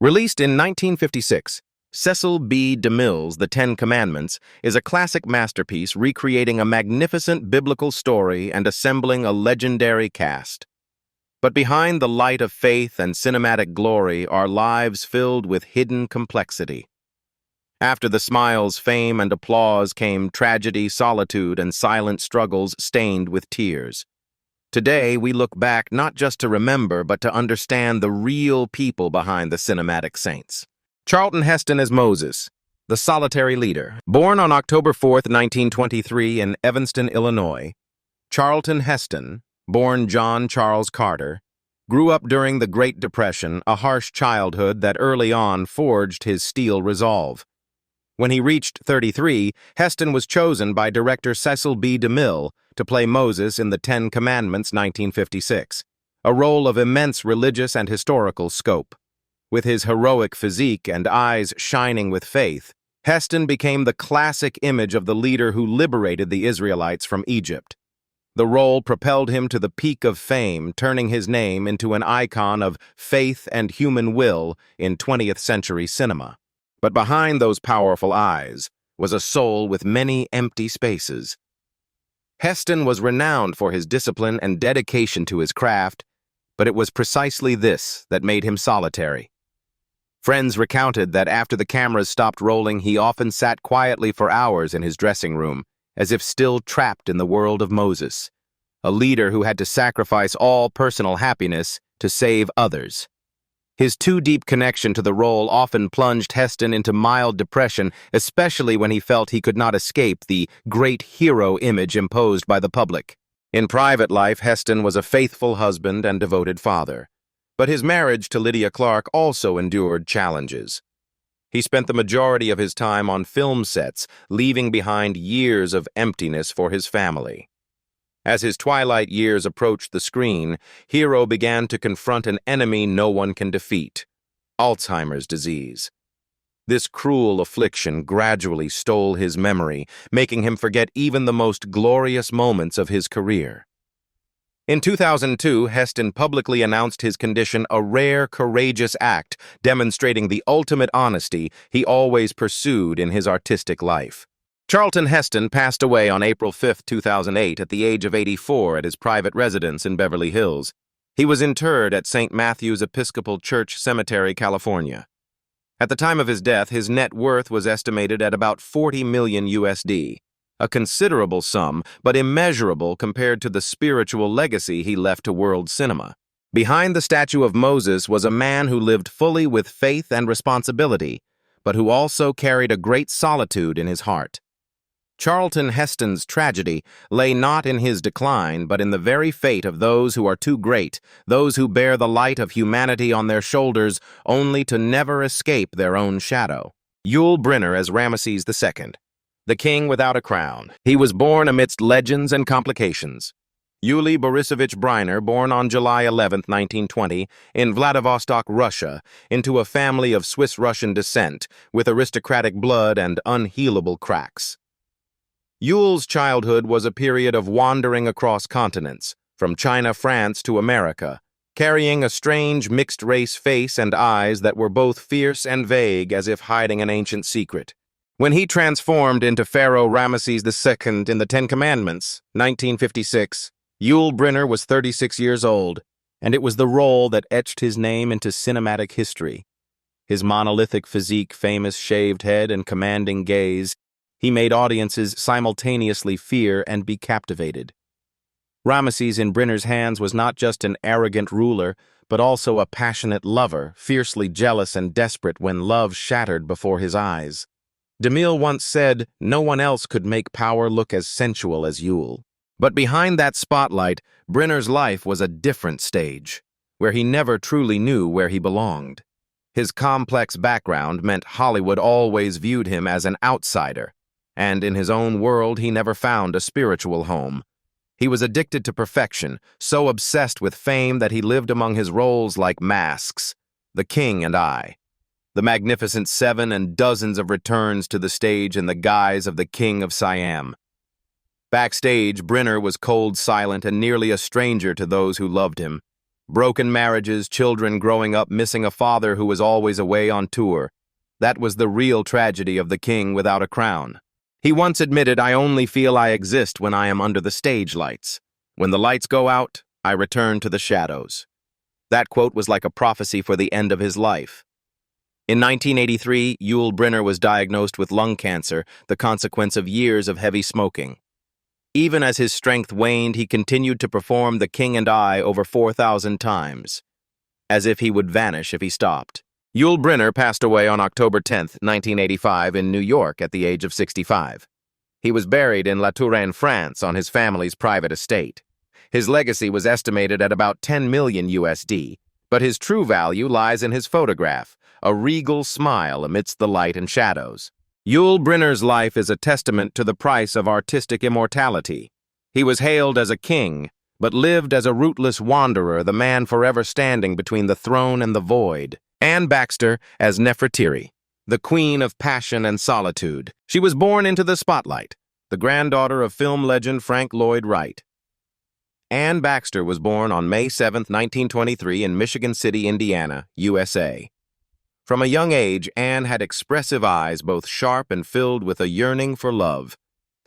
Released in 1956, Cecil B. DeMille's The Ten Commandments is a classic masterpiece recreating a magnificent biblical story and assembling a legendary cast. But behind the light of faith and cinematic glory are lives filled with hidden complexity. After the smiles, fame, and applause came tragedy, solitude, and silent struggles stained with tears. Today, we look back not just to remember, but to understand the real people behind the cinematic saints. Charlton Heston as Moses, the solitary leader. Born on October 4, 1923 in Evanston, Illinois, Charlton Heston, born John Charles Carter, grew up during the Great Depression, a harsh childhood that early on forged his steel resolve. When he reached 33, Heston was chosen by director Cecil B. DeMille to play Moses in The Ten Commandments 1956, a role of immense religious and historical scope. With his heroic physique and eyes shining with faith, Heston became the classic image of the leader who liberated the Israelites from Egypt. The role propelled him to the peak of fame, turning his name into an icon of faith and human will in 20th century cinema. But behind those powerful eyes was a soul with many empty spaces. Heston was renowned for his discipline and dedication to his craft, but it was precisely this that made him solitary. Friends recounted that after the cameras stopped rolling, he often sat quietly for hours in his dressing room, as if still trapped in the world of Moses, a leader who had to sacrifice all personal happiness to save others. His too-deep connection to the role often plunged Heston into mild depression, especially when he felt he could not escape the great hero image imposed by the public. In private life, Heston was a faithful husband and devoted father. But his marriage to Lilia Clark also endured challenges. He spent the majority of his time on film sets, leaving behind years of emptiness for his family. As his twilight years approached the screen, Hero began to confront an enemy no one can defeat: Alzheimer's disease. This cruel affliction gradually stole his memory, making him forget even the most glorious moments of his career. In 2002, Heston publicly announced his condition, a rare, courageous act demonstrating the ultimate honesty he always pursued in his artistic life. Charlton Heston passed away on April 5, 2008, at the age of 84 at his private residence in Beverly Hills. He was interred at St. Matthew's Episcopal Church Cemetery, California. At the time of his death, his net worth was estimated at about $40 million USD, a considerable sum, but immeasurable compared to the spiritual legacy he left to world cinema. Behind the statue of Moses was a man who lived fully with faith and responsibility, but who also carried a great solitude in his heart. Charlton Heston's tragedy lay not in his decline, but in the very fate of those who are too great, those who bear the light of humanity on their shoulders only to never escape their own shadow. Yul Brynner as Rameses II, the king without a crown. He was born amidst legends and complications. Yul Brynner, born on July 11, 1920, in Vladivostok, Russia, into a family of Swiss-Russian descent with aristocratic blood and unhealable cracks. Yul's childhood was a period of wandering across continents, from China, France to America, carrying a strange mixed-race face and eyes that were both fierce and vague, as if hiding an ancient secret. When he transformed into Pharaoh Rameses II in The Ten Commandments, 1956, Yul Brynner was 36 years old, and it was the role that etched his name into cinematic history. His monolithic physique, famous shaved head, and commanding gaze, he made audiences simultaneously fear and be captivated. Rameses in Brynner's hands was not just an arrogant ruler, but also a passionate lover, fiercely jealous and desperate when love shattered before his eyes. DeMille once said, "No one else could make power look as sensual as Yul." But behind that spotlight, Brynner's life was a different stage, where he never truly knew where he belonged. His complex background meant Hollywood always viewed him as an outsider, and in his own world he never found a spiritual home. He was addicted to perfection, so obsessed with fame that he lived among his roles like masks: The King and I, The Magnificent Seven, and dozens of returns to the stage in the guise of the King of Siam. Backstage, Brynner was cold, silent, and nearly a stranger to those who loved him. Broken marriages, children growing up missing a father who was always away on tour. That was the real tragedy of the king without a crown. He once admitted, "I only feel I exist when I am under the stage lights. When the lights go out, I return to the shadows." That quote was like a prophecy for the end of his life. In 1983, Yul Brynner was diagnosed with lung cancer, the consequence of years of heavy smoking. Even as his strength waned, he continued to perform The King and I over 4,000 times, as if he would vanish if he stopped. Yul Brynner passed away on October 10, 1985, in New York at the age of 65. He was buried in La Touraine, France, on his family's private estate. His legacy was estimated at about 10 million USD, but his true value lies in his photograph, a regal smile amidst the light and shadows. Yul Brynner's life is a testament to the price of artistic immortality. He was hailed as a king, but lived as a rootless wanderer, the man forever standing between the throne and the void. And Baxter as Nefretiri, the queen of passion and solitude. She was born into the spotlight, the granddaughter of film legend Frank Lloyd Wright. Anne Baxter was born on May 7, 1923 in Michigan City, Indiana, USA. From a young age, Anne had expressive eyes, both sharp and filled with a yearning for love.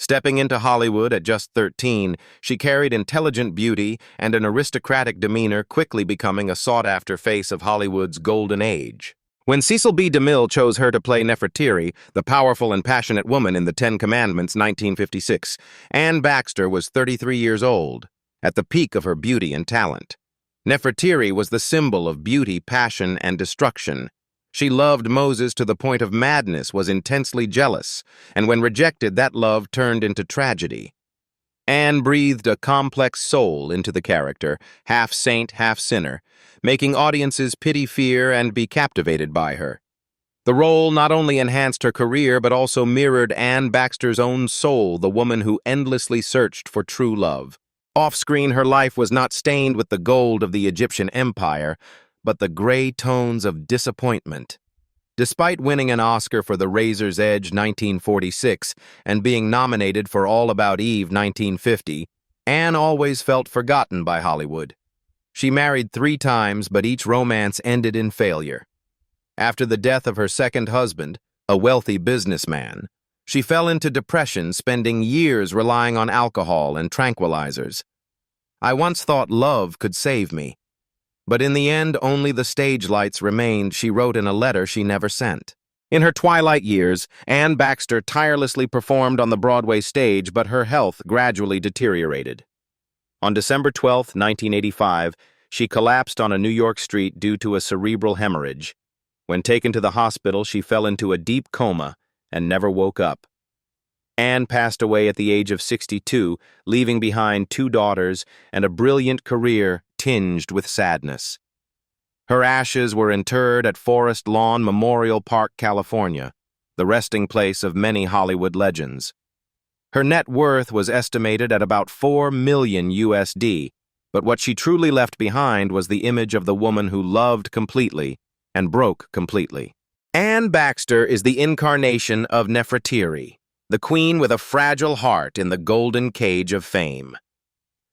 Stepping into Hollywood at just 13, she carried intelligent beauty and an aristocratic demeanor, quickly becoming a sought-after face of Hollywood's golden age. When Cecil B. DeMille chose her to play Nefretiri, the powerful and passionate woman in The Ten Commandments, 1956, Anne Baxter was 33 years old, at the peak of her beauty and talent. Nefretiri was the symbol of beauty, passion, and destruction. She loved Moses to the point of madness, was intensely jealous, and when rejected, that love turned into tragedy. Anne breathed a complex soul into the character, half saint, half sinner, making audiences pity, fear, and be captivated by her. The role not only enhanced her career, but also mirrored Anne Baxter's own soul, the woman who endlessly searched for true love. Off-screen, her life was not stained with the gold of the Egyptian empire, but the gray tones of disappointment. Despite winning an Oscar for The Razor's Edge 1946 and being nominated for All About Eve 1950, Anne always felt forgotten by Hollywood. She married 3 times, but each romance ended in failure. After the death of her second husband, a wealthy businessman, she fell into depression, spending years relying on alcohol and tranquilizers. "I once thought love could save me. But in the end, only the stage lights remained," she wrote in a letter she never sent. In her twilight years, Anne Baxter tirelessly performed on the Broadway stage, but her health gradually deteriorated. On December 12, 1985, she collapsed on a New York street due to a cerebral hemorrhage. When taken to the hospital, she fell into a deep coma and never woke up. Anne passed away at the age of 62, leaving behind 2 daughters and a brilliant career tinged with sadness. Her ashes were interred at Forest Lawn Memorial Park, California, the resting place of many Hollywood legends. Her net worth was estimated at about 4 million USD, but what she truly left behind was the image of the woman who loved completely and broke completely. Anne Baxter is the incarnation of Nefretiri, the queen with a fragile heart in the golden cage of fame.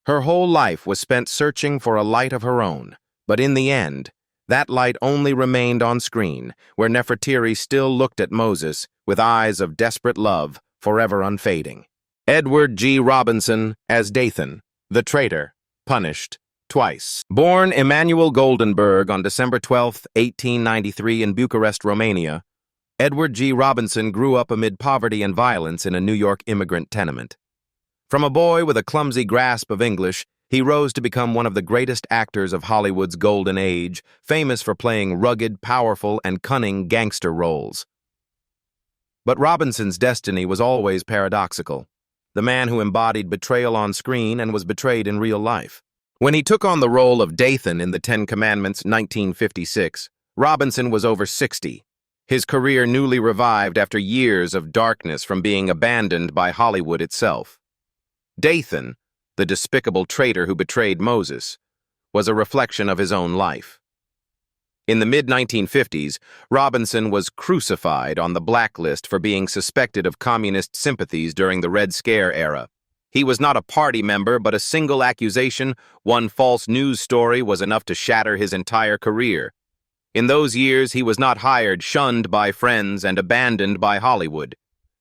Her whole life was spent searching for a light of her own, but in the end, that light only remained on screen, where Nefretiri still looked at Moses with eyes of desperate love, forever unfading. Edward G. Robinson as Dathan, the traitor, punished twice. Born Emanuel Goldenberg on December 12, 1893 in Bucharest, Romania, Edward G. Robinson grew up amid poverty and violence in a New York immigrant tenement. From a boy with a clumsy grasp of English, he rose to become one of the greatest actors of Hollywood's golden age, famous for playing rugged, powerful, and cunning gangster roles. But Robinson's destiny was always paradoxical. The man who embodied betrayal on screen and was betrayed in real life. When he took on the role of Dathan in The Ten Commandments 1956, Robinson was over 60. His career newly revived after years of darkness from being abandoned by Hollywood itself. Dathan, the despicable traitor who betrayed Moses, was a reflection of his own life. In the mid-1950s, Robinson was crucified on the blacklist for being suspected of communist sympathies during the Red Scare era. He was not a party member, but a single accusation, one false news story, was enough to shatter his entire career. In those years, he was not hired, shunned by friends, and abandoned by Hollywood.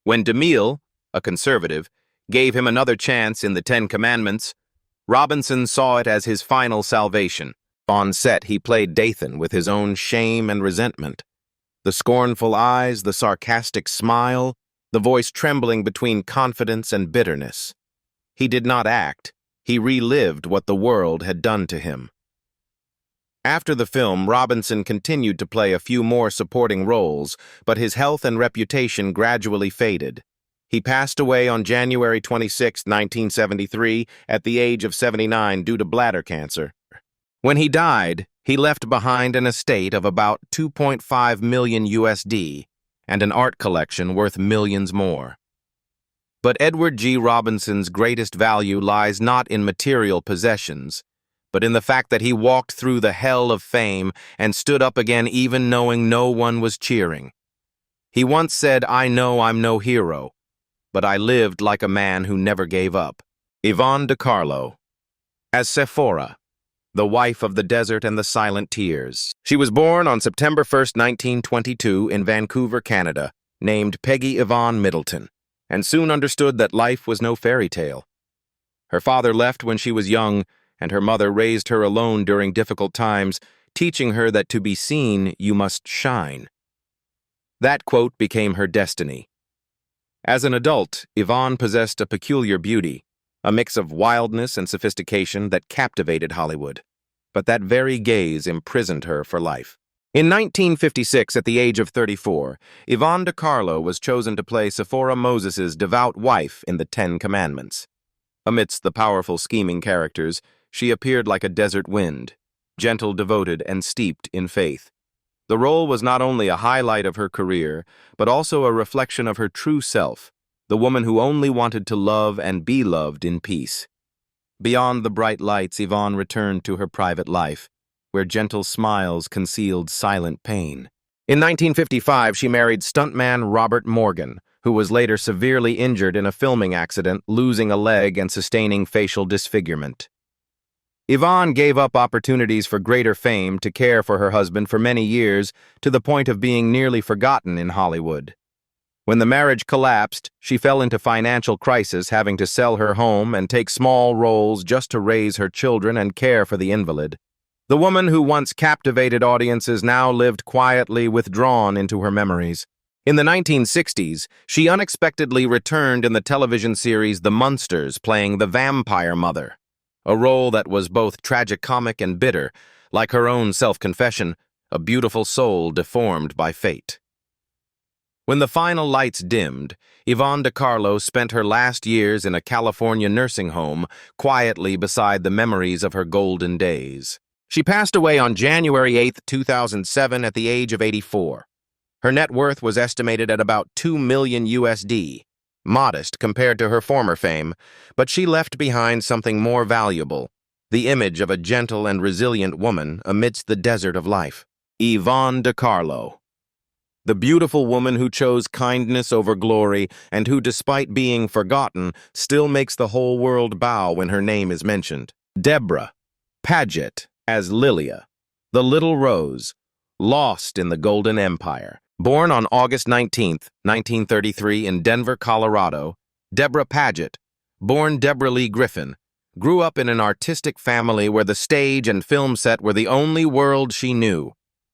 When DeMille, a conservative, gave him another chance in the Ten Commandments, Robinson saw it as his final salvation. On set, he played Dathan with his own shame and resentment. The scornful eyes, the sarcastic smile, the voice trembling between confidence and bitterness. He did not act. He relived what the world had done to him. After the film, Robinson continued to play a few more supporting roles, but his health and reputation gradually faded. He passed away on January 26, 1973, at the age of 79 due to bladder cancer. When he died, he left behind an estate of about 2.5 million USD and an art collection worth millions more. But Edward G. Robinson's greatest value lies not in material possessions, but in the fact that he walked through the hell of fame and stood up again even knowing no one was cheering. He once said, "I know I'm no hero, but I lived like a man who never gave up." Yvonne de Carlo. As Sephora, the wife of the desert and the silent tears. She was born on September 1, 1922, in Vancouver, Canada, named Peggy Yvonne Middleton, and soon understood that life was no fairy tale. Her father left when she was young, and her mother raised her alone during difficult times, teaching her that to be seen, you must shine. That quote became her destiny. As an adult, Yvonne possessed a peculiar beauty, a mix of wildness and sophistication that captivated Hollywood. But that very gaze imprisoned her for life. In 1956, at the age of 34, Yvonne de Carlo was chosen to play Sephora Moses's devout wife in the Ten Commandments. Amidst the powerful, scheming characters, she appeared like a desert wind, gentle, devoted, and steeped in faith. The role was not only a highlight of her career, but also a reflection of her true self, the woman who only wanted to love and be loved in peace. Beyond the bright lights, Yvonne returned to her private life, where gentle smiles concealed silent pain. In 1955, she married stuntman Robert Morgan, who was later severely injured in a filming accident, losing a leg and sustaining facial disfigurement. Yvonne gave up opportunities for greater fame to care for her husband for many years, to the point of being nearly forgotten in Hollywood. When the marriage collapsed, she fell into financial crisis, having to sell her home and take small roles just to raise her children and care for the invalid. The woman who once captivated audiences now lived quietly withdrawn into her memories. In the 1960s, she unexpectedly returned in the television series The Munsters, playing the vampire mother, a role that was both tragicomic and bitter, like her own self-confession, a beautiful soul deformed by fate. When the final lights dimmed, Yvonne de Carlo spent her last years in a California nursing home, quietly beside the memories of her golden days. She passed away on January 8, 2007, at the age of 84. Her net worth was estimated at about 2 million USD, modest compared to her former fame, but she left behind something more valuable, the image of a gentle and resilient woman amidst the desert of life. Yvonne de Carlo, the beautiful woman who chose kindness over glory and who, despite being forgotten, still makes the whole world bow when her name is mentioned. Debra, Paget as Lilia, the little rose, lost in the Golden Empire. Born on August 19, 1933 in Denver, Colorado, Debra Paget, born Debra Lee Griffin, grew up in an artistic family where the stage and film set were the only world she knew.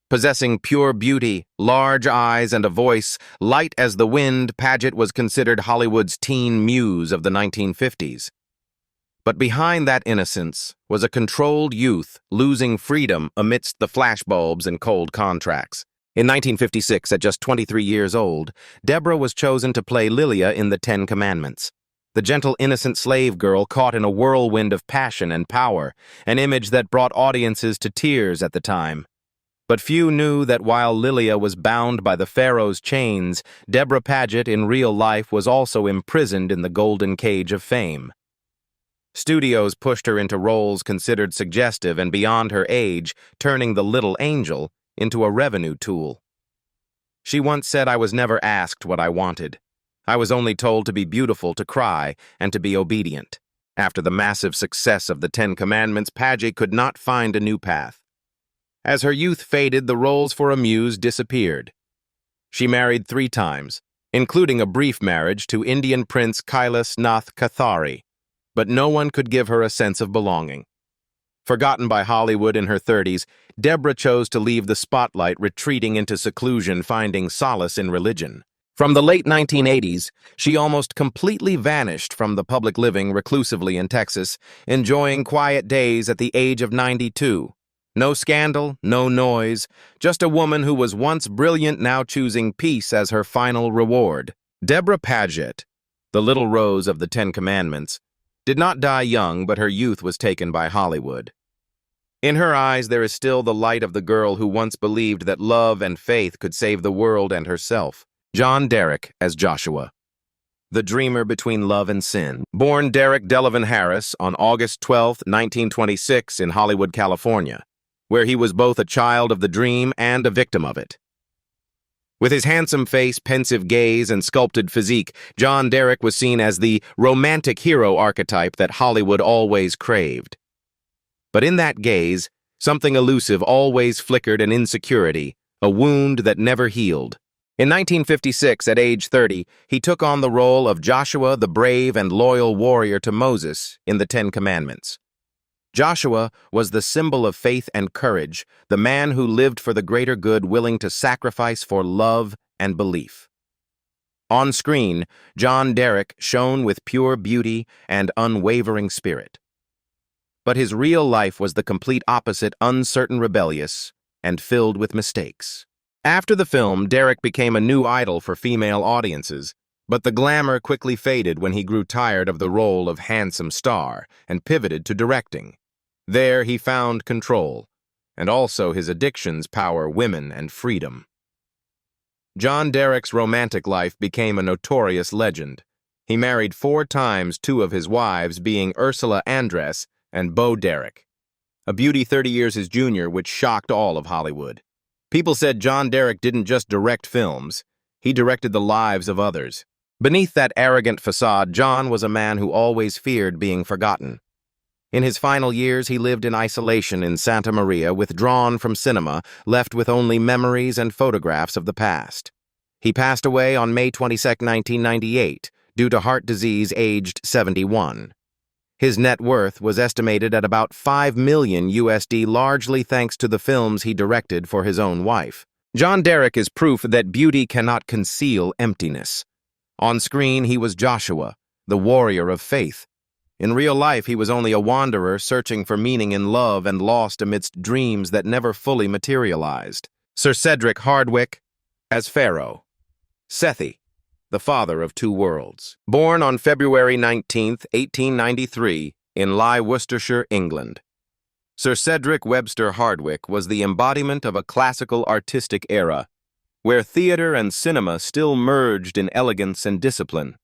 Possessing pure beauty, large eyes, and a voice light as the wind, Paget was considered Hollywood's teen muse of the 1950s. But behind that innocence was a controlled youth losing freedom amidst the flashbulbs and cold contracts. In 1956, at just 23 years old, Debra was chosen to play Lilia in the Ten Commandments, the gentle, innocent slave girl caught in a whirlwind of passion and power, an image that brought audiences to tears at the time. But few knew that while Lilia was bound by the Pharaoh's chains, Debra Paget in real life was also imprisoned in the golden cage of fame. Studios pushed her into roles considered suggestive and beyond her age, turning the little angel into a revenue tool. She once said, "I was never asked what I wanted. I was only told to be beautiful, to cry, and to be obedient. After the massive success of the Ten Commandments, Paget could not find a new path. As her youth faded, the roles for a muse disappeared. She married 3 times, including a brief marriage to Indian Prince Kailas Nath Kathari, but no one could give her a sense of belonging. Forgotten by Hollywood in her 30s, Debra chose to leave the spotlight, retreating into seclusion, finding solace in religion. From the late 1980s, she almost completely vanished from the public, living reclusively in Texas, enjoying quiet days at the age of 92. No scandal, no noise, just a woman who was once brilliant, now choosing peace as her final reward. Debra Paget, the little rose of the Ten Commandments, did not die young, but her youth was taken by Hollywood. In her eyes, there is still the light of the girl who once believed that love and faith could save the world and herself. John Derek as Joshua, the dreamer between love and sin. Born Derek Delavan Harris on August 12, 1926 in Hollywood, California, where he was both a child of the dream and a victim of it. With his handsome face, pensive gaze, and sculpted physique, John Derek was seen as the romantic hero archetype that Hollywood always craved. But in that gaze, something elusive always flickered, an insecurity, a wound that never healed. In 1956, at age 30, he took on the role of Joshua, the brave and loyal warrior to Moses in the Ten Commandments. Joshua was the symbol of faith and courage, the man who lived for the greater good, willing to sacrifice for love and belief. On screen, John Derek shone with pure beauty and unwavering spirit. But his real life was the complete opposite, uncertain, rebellious, and filled with mistakes. After the film, Derek became a new idol for female audiences, but the glamour quickly faded when he grew tired of the role of handsome star and pivoted to directing. There he found control, and also his addictions, power, women, and freedom. John Derek's romantic life became a notorious legend. He married 4 times, 2 of his wives being Ursula Andress and Bo Derek, a beauty 30 years his junior, which shocked all of Hollywood. People said John Derek didn't just direct films, he directed the lives of others. Beneath that arrogant facade, John was a man who always feared being forgotten. In his final years, he lived in isolation in Santa Maria, withdrawn from cinema, left with only memories and photographs of the past. He passed away on May 22, 1998, due to heart disease, aged 71. His net worth was estimated at about $5 million USD, largely thanks to the films he directed for his own wife. John Derek is proof that beauty cannot conceal emptiness. On screen, he was Joshua, the warrior of faith. In real life, he was only a wanderer searching for meaning in love and lost amidst dreams that never fully materialized. Sir Cedric Hardwicke as Pharaoh. Sethi, the father of 2 worlds. Born on February 19, 1893, in Worcestershire, England. Sir Cedric Webster Hardwicke was the embodiment of a classical artistic era, where theater and cinema still merged in elegance and discipline.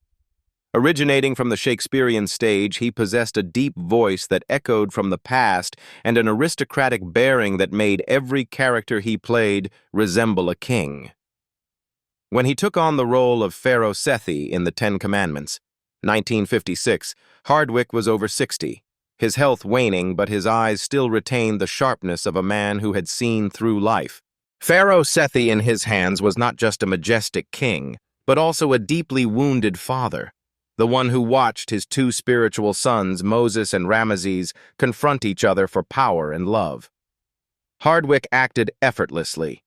Originating from the Shakespearean stage, he possessed a deep voice that echoed from the past and an aristocratic bearing that made every character he played resemble a king. When he took on the role of Pharaoh Sethi in the Ten Commandments, 1956, Hardwicke was over 60, his health waning, but his eyes still retained the sharpness of a man who had seen through life. Pharaoh Sethi in his hands was not just a majestic king, but also a deeply wounded father, the one who watched his 2 spiritual sons, Moses and Rameses, confront each other for power and love. Hardwicke acted effortlessly.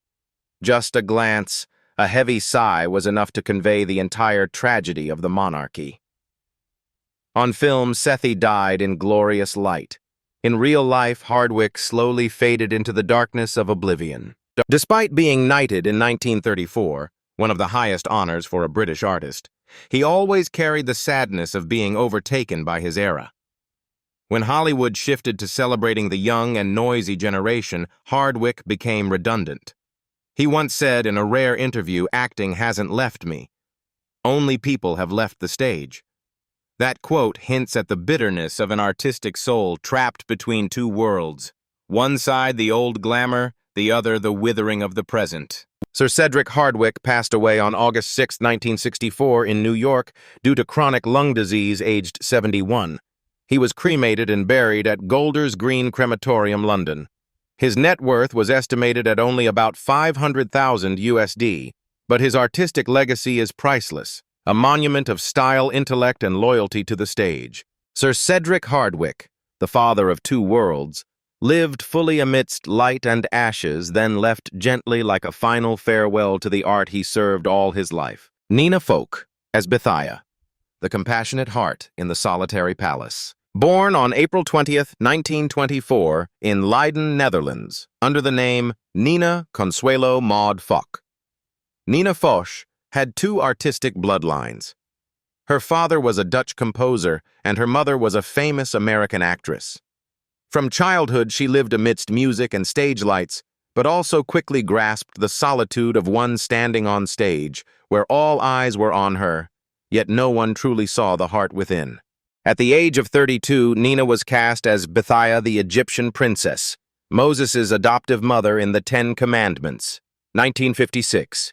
Just a glance, a heavy sigh was enough to convey the entire tragedy of the monarchy. On film, Sethi died in glorious light. In real life, Hardwicke slowly faded into the darkness of oblivion. Despite being knighted in 1934, one of the highest honors for a British artist, he always carried the sadness of being overtaken by his era. When Hollywood shifted to celebrating the young and noisy generation, Hardwicke became redundant. He once said in a rare interview, "Acting hasn't left me. Only people have left the stage." That quote hints at the bitterness of an artistic soul trapped between 2 worlds. One side the old glamour, the other the withering of the present. Sir Cedric Hardwicke passed away on August 6, 1964, in New York due to chronic lung disease, aged 71. He was cremated and buried at Golders Green Crematorium, London. His net worth was estimated at only about 500,000 USD, but his artistic legacy is priceless, a monument of style, intellect, and loyalty to the stage. Sir Cedric Hardwicke, the father of two worlds, lived fully amidst light and ashes, then left gently like a final farewell to the art he served all his life. Nina Foch, as Bithiah, the compassionate heart in the solitary palace. Born on April 20th, 1924, in Leiden, Netherlands, under the name Nina Consuelo Maud Foch. Nina Foch had two artistic bloodlines. Her father was a Dutch composer, and her mother was a famous American actress. From childhood, she lived amidst music and stage lights, but also quickly grasped the solitude of one standing on stage, where all eyes were on her, yet no one truly saw the heart within. At the age of 32, Nina was cast as Bithiah, the Egyptian princess, Moses' adoptive mother in the Ten Commandments, 1956.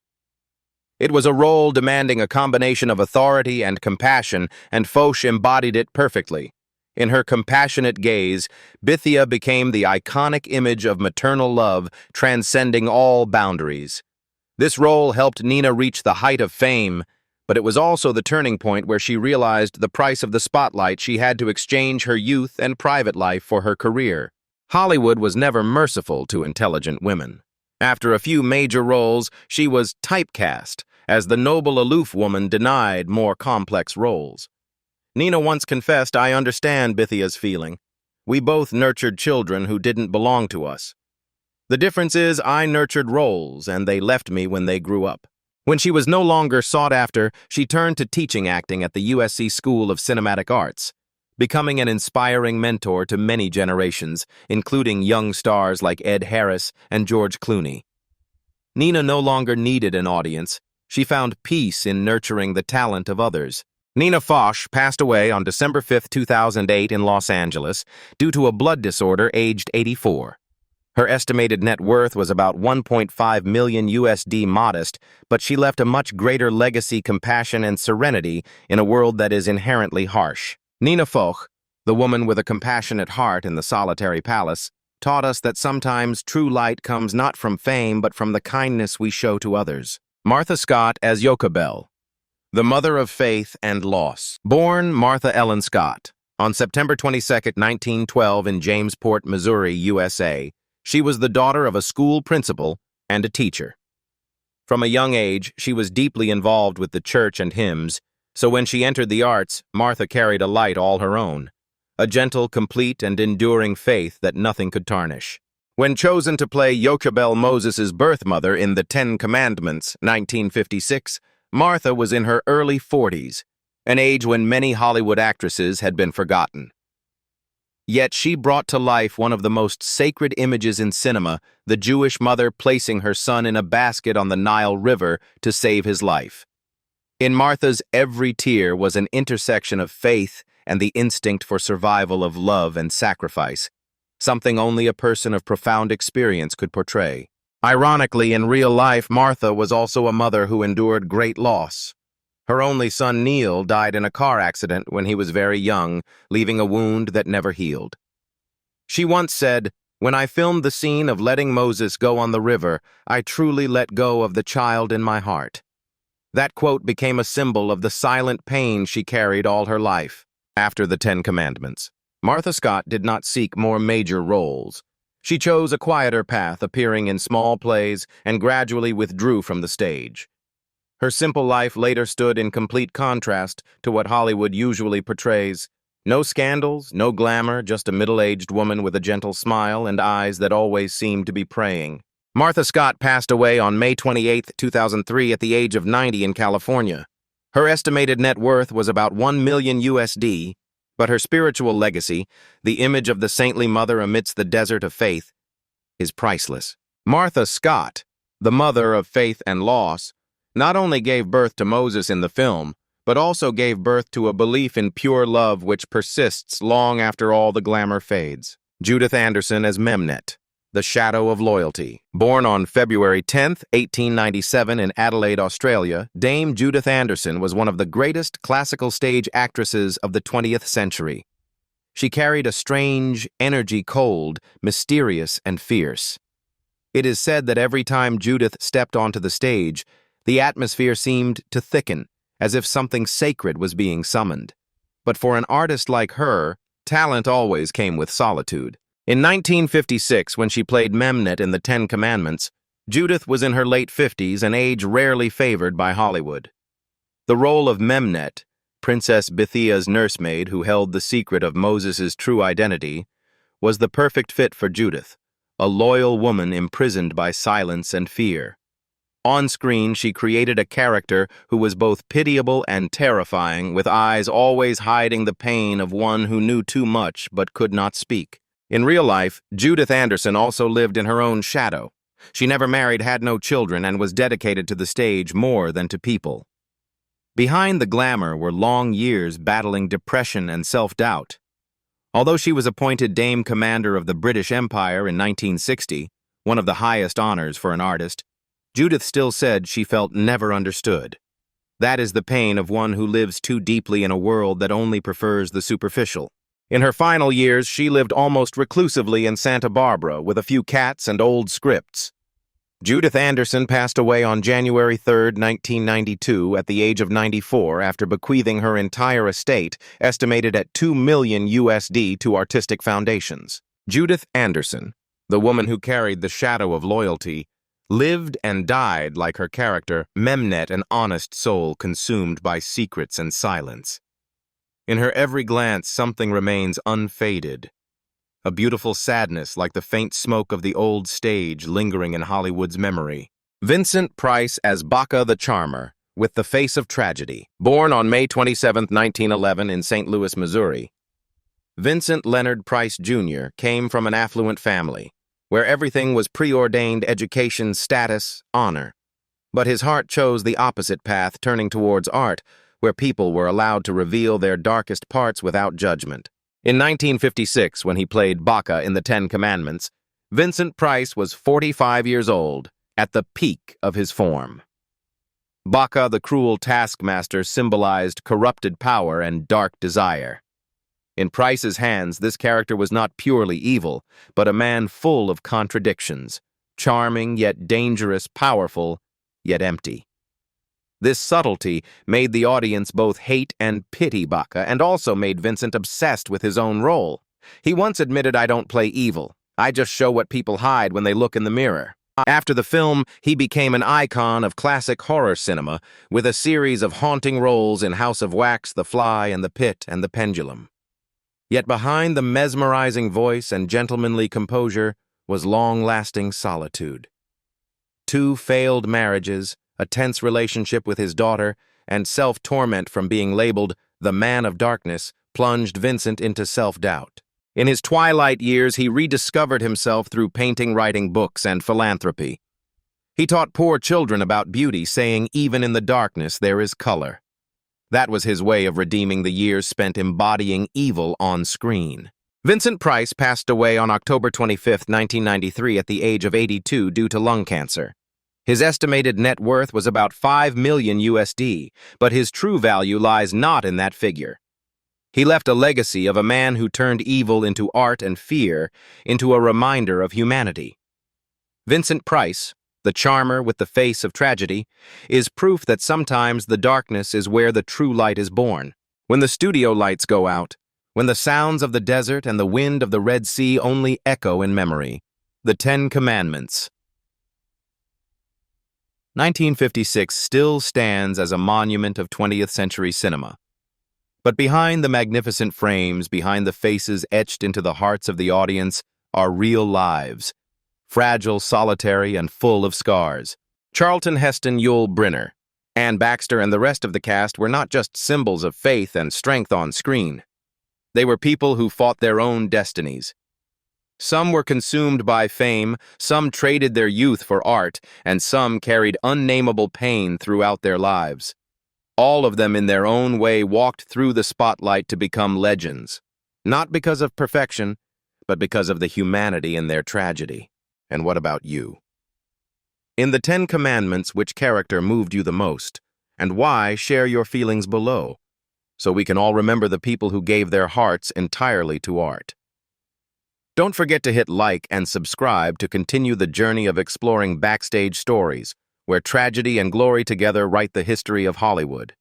It was a role demanding a combination of authority and compassion, and Foch embodied it perfectly. In her compassionate gaze, Bithiah became the iconic image of maternal love transcending all boundaries. This role helped Nina reach the height of fame, but it was also the turning point where she realized the price of the spotlight. She had to exchange her youth and private life for her career. Hollywood was never merciful to intelligent women. After a few major roles, she was typecast as the noble, aloof woman denied more complex roles. Nina once confessed, "I understand Bithiah's feeling. We both nurtured children who didn't belong to us. The difference is I nurtured roles, and they left me when they grew up." When she was no longer sought after, she turned to teaching acting at the USC School of Cinematic Arts, becoming an inspiring mentor to many generations, including young stars like Ed Harris and George Clooney. Nina no longer needed an audience. She found peace in nurturing the talent of others. Nina Foch passed away on December 5, 2008 in Los Angeles due to a blood disorder, aged 84. Her estimated net worth was about 1.5 million USD, modest, but she left a much greater legacy, compassion, and serenity in a world that is inherently harsh. Nina Foch, the woman with a compassionate heart in the solitary palace, taught us that sometimes true light comes not from fame but from the kindness we show to others. Martha Scott as Yochebel, the mother of faith and loss. Born Martha Ellen Scott on September 22, 1912 in Jamesport, Missouri, USA, she was the daughter of a school principal and a teacher. From a young age, she was deeply involved with the church and hymns, so when she entered the arts, Martha carried a light all her own, a gentle, complete, and enduring faith that nothing could tarnish. When chosen to play Yochebel, Moses' birth mother in The Ten Commandments, 1956, Martha was in her early 40s, an age when many Hollywood actresses had been forgotten. Yet she brought to life one of the most sacred images in cinema, the Jewish mother placing her son in a basket on the Nile River to save his life. In Martha's every tear was an intersection of faith and the instinct for survival, of love and sacrifice, something only a person of profound experience could portray. Ironically, in real life, Martha was also a mother who endured great loss. Her only son, Neil, died in a car accident when he was very young, leaving a wound that never healed. She once said, "When I filmed the scene of letting Moses go on the river, I truly let go of the child in my heart." That quote became a symbol of the silent pain she carried all her life. After the Ten Commandments, Martha Scott did not seek more major roles. She chose a quieter path, appearing in small plays, and gradually withdrew from the stage. Her simple life later stood in complete contrast to what Hollywood usually portrays. No scandals, no glamour, just a middle-aged woman with a gentle smile and eyes that always seemed to be praying. Martha Scott passed away on May 28, 2003 at the age of 90 in California. Her estimated net worth was about 1 million USD, but her spiritual legacy, the image of the saintly mother amidst the desert of faith, is priceless. Martha Scott, the mother of faith and loss, not only gave birth to Moses in the film, but also gave birth to a belief in pure love which persists long after all the glamour fades. Judith Anderson as Memnet, The Shadow of Loyalty. Born on February 10, 1897 in Adelaide, Australia, Dame Judith Anderson was one of the greatest classical stage actresses of the 20th century. She carried a strange energy, cold, mysterious, and fierce. It is said that every time Judith stepped onto the stage, the atmosphere seemed to thicken, as if something sacred was being summoned. But for an artist like her, talent always came with solitude. In 1956, when she played Memnet in The Ten Commandments, Judith was in her late 50s, an age rarely favored by Hollywood. The role of Memnet, Princess Bithiah's nursemaid who held the secret of Moses' true identity, was the perfect fit for Judith, a loyal woman imprisoned by silence and fear. On screen, she created a character who was both pitiable and terrifying, with eyes always hiding the pain of one who knew too much but could not speak. In real life, Judith Anderson also lived in her own shadow. She never married, had no children, and was dedicated to the stage more than to people. Behind the glamour were long years battling depression and self-doubt. Although she was appointed Dame Commander of the British Empire in 1960, one of the highest honors for an artist, Judith still said she felt never understood. That is the pain of one who lives too deeply in a world that only prefers the superficial. In her final years, she lived almost reclusively in Santa Barbara with a few cats and old scripts. Judith Anderson passed away on January 3, 1992, at the age of 94 after bequeathing her entire estate, estimated at $2 million to artistic foundations. Judith Anderson, the woman who carried the shadow of loyalty, lived and died like her character, Memnet, an honest soul consumed by secrets and silence. In her every glance, something remains unfaded. A beautiful sadness like the faint smoke of the old stage lingering in Hollywood's memory. Vincent Price as Baka the Charmer, with the face of tragedy. Born on May 27, 1911 in St. Louis, Missouri, Vincent Leonard Price, Jr. came from an affluent family, where everything was preordained education, status, honor. But his heart chose the opposite path, turning towards art, where people were allowed to reveal their darkest parts without judgment. In 1956, when he played Baka in The Ten Commandments, Vincent Price was 45 years old, at the peak of his form. Baka, the cruel taskmaster, symbolized corrupted power and dark desire. In Price's hands, this character was not purely evil, but a man full of contradictions, charming yet dangerous, powerful yet empty. This subtlety made the audience both hate and pity Baka, and also made Vincent obsessed with his own role. He once admitted, "I don't play evil. I just show what people hide when they look in the mirror." After the film, he became an icon of classic horror cinema, with a series of haunting roles in House of Wax, The Fly, and The Pit, and The Pendulum. Yet behind the mesmerizing voice and gentlemanly composure was long-lasting solitude. 2 failed marriages, a tense relationship with his daughter, and self-torment from being labeled the man of darkness plunged Vincent into self-doubt. In his twilight years, he rediscovered himself through painting, writing books, and philanthropy. He taught poor children about beauty, saying, "Even in the darkness there is color." That was his way of redeeming the years spent embodying evil on screen. Vincent Price passed away on October 25, 1993 at the age of 82 due to lung cancer. His estimated net worth was about $5 million, but his true value lies not in that figure. He left a legacy of a man who turned evil into art and fear into a reminder of humanity. Vincent Price, the charmer with the face of tragedy, is proof that sometimes the darkness is where the true light is born. When the studio lights go out, when the sounds of the desert and the wind of the Red Sea only echo in memory. The Ten Commandments. 1956 still stands as a monument of 20th century cinema. But behind the magnificent frames, behind the faces etched into the hearts of the audience, are real lives, fragile, solitary, and full of scars. Charlton, Heston, Yul Brynner, Baxter, and the rest of the cast were not just symbols of faith and strength on screen. They were people who fought their own destinies. Some were consumed by fame, some traded their youth for art, and some carried unnameable pain throughout their lives. All of them in their own way walked through the spotlight to become legends, not because of perfection, but because of the humanity in their tragedy. And what about you? In the 10 Commandments, which character moved you the most? And why? Share your feelings below, so we can all remember the people who gave their hearts entirely to art. Don't forget to hit like and subscribe to continue the journey of exploring backstage stories, where tragedy and glory together write the history of Hollywood.